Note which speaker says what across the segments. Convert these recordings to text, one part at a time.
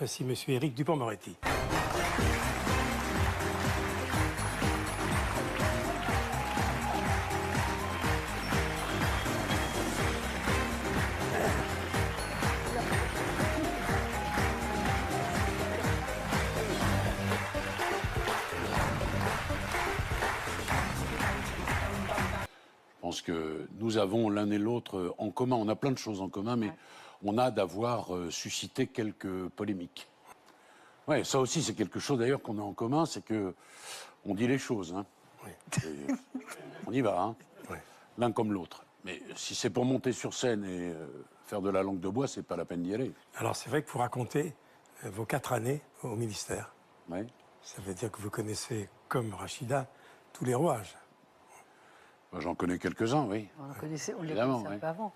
Speaker 1: Voici Monsieur Éric Dupond-Moretti.
Speaker 2: Je pense que nous avons l'un et l'autre en commun. On a plein de choses en commun, mais on a d'avoir suscité quelques polémiques. Ouais, ça aussi, c'est quelque chose d'ailleurs qu'on a en commun, c'est que on dit les choses. Hein.
Speaker 1: Oui.
Speaker 2: On y va, hein.
Speaker 1: Oui.
Speaker 2: L'un comme l'autre. Mais si c'est pour monter sur scène et faire de la langue de bois, c'est pas la peine d'y aller.
Speaker 1: Alors c'est vrai que vous racontez vos 4 années au ministère.
Speaker 2: Ouais.
Speaker 1: Ça veut dire que vous connaissez, comme Rachida, tous les rouages.
Speaker 2: Moi, j'en connais quelques-uns, oui.
Speaker 3: On les connaissait
Speaker 2: Évidemment,
Speaker 3: un peu avant.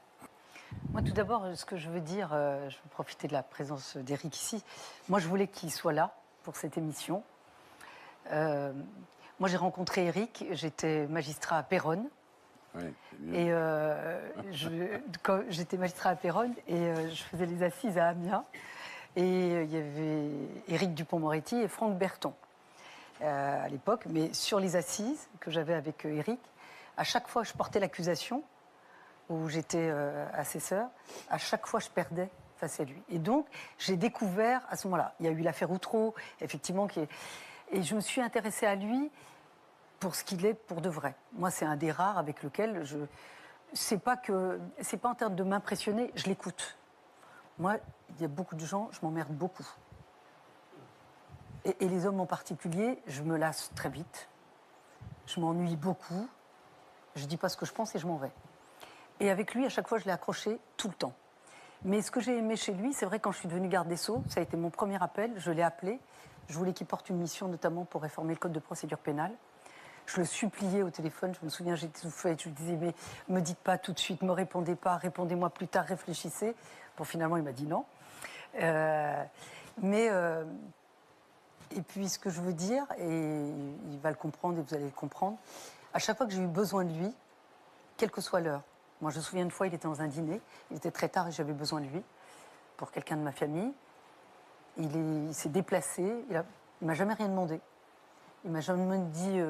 Speaker 3: Moi, tout d'abord, ce que je veux dire, je veux profiter de la présence d'Éric ici. Moi, je voulais qu'il soit là pour cette émission. Moi, j'ai rencontré Éric, j'étais magistrat à Péronne.
Speaker 2: Oui, c'est bien.
Speaker 3: Et quand j'étais magistrat à Péronne et je faisais les assises à Amiens. Et il y avait Éric Dupond-Moretti et Franck Berton à l'époque. Mais sur les assises que j'avais avec Éric, à chaque fois que je portais l'accusation, où j'étais assesseur, à chaque fois je perdais face à lui. Et donc, j'ai découvert à ce moment-là, il y a eu l'affaire Outreau, effectivement, et je me suis intéressée à lui pour ce qu'il est pour de vrai. Moi, c'est un des rares avec lequel c'est pas en termes de m'impressionner, je l'écoute. Moi, il y a beaucoup de gens, je m'emmerde beaucoup. Et les hommes en particulier, je me lasse très vite. Je m'ennuie beaucoup. Je dis pas ce que je pense et je m'en vais. Et avec lui, à chaque fois, je l'ai accroché tout le temps. Mais ce que j'ai aimé chez lui, c'est vrai, quand je suis devenue garde des Sceaux, ça a été mon premier appel, je l'ai appelé. Je voulais qu'il porte une mission, notamment pour réformer le code de procédure pénale. Je le suppliais au téléphone, je me souviens, j'ai tout fait, je lui disais, mais me dites pas tout de suite, me répondez pas, répondez-moi plus tard, réfléchissez. Bon, finalement, il m'a dit non. Et puis, ce que je veux dire, et il va le comprendre et vous allez le comprendre, à chaque fois que j'ai eu besoin de lui, quelle que soit l'heure, moi je me souviens une fois, il était dans un dîner, il était très tard et j'avais besoin de lui pour quelqu'un de ma famille. Il s'est déplacé, il m'a jamais rien demandé. Il m'a jamais dit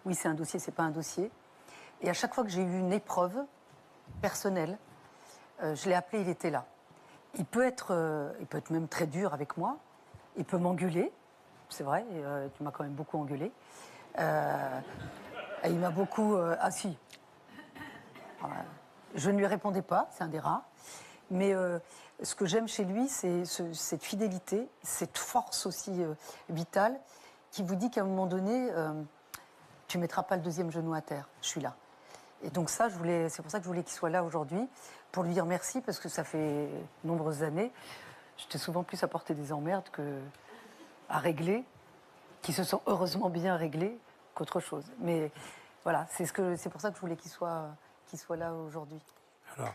Speaker 3: oui, c'est un dossier, c'est pas un dossier. Et à chaque fois que j'ai eu une épreuve personnelle, je l'ai appelé, il était là. Il peut être même très dur avec moi, il peut m'engueuler, c'est vrai, tu m'as quand même beaucoup engueulé. Il m'a beaucoup... ah si. Je ne lui répondais pas, c'est un des rares. Mais ce que j'aime chez lui, c'est cette fidélité, cette force aussi vitale, qui vous dit qu'à un moment donné, tu ne mettras pas le deuxième genou à terre. Je suis là. Et donc ça, c'est pour ça que je voulais qu'il soit là aujourd'hui, pour lui dire merci, parce que ça fait de nombreuses années. J'étais souvent plus à porter des emmerdes qu'à régler, qui se sont heureusement bien réglées qu'autre chose. Mais voilà, c'est pour ça que je voulais qu'il soit là aujourd'hui.
Speaker 1: Alors,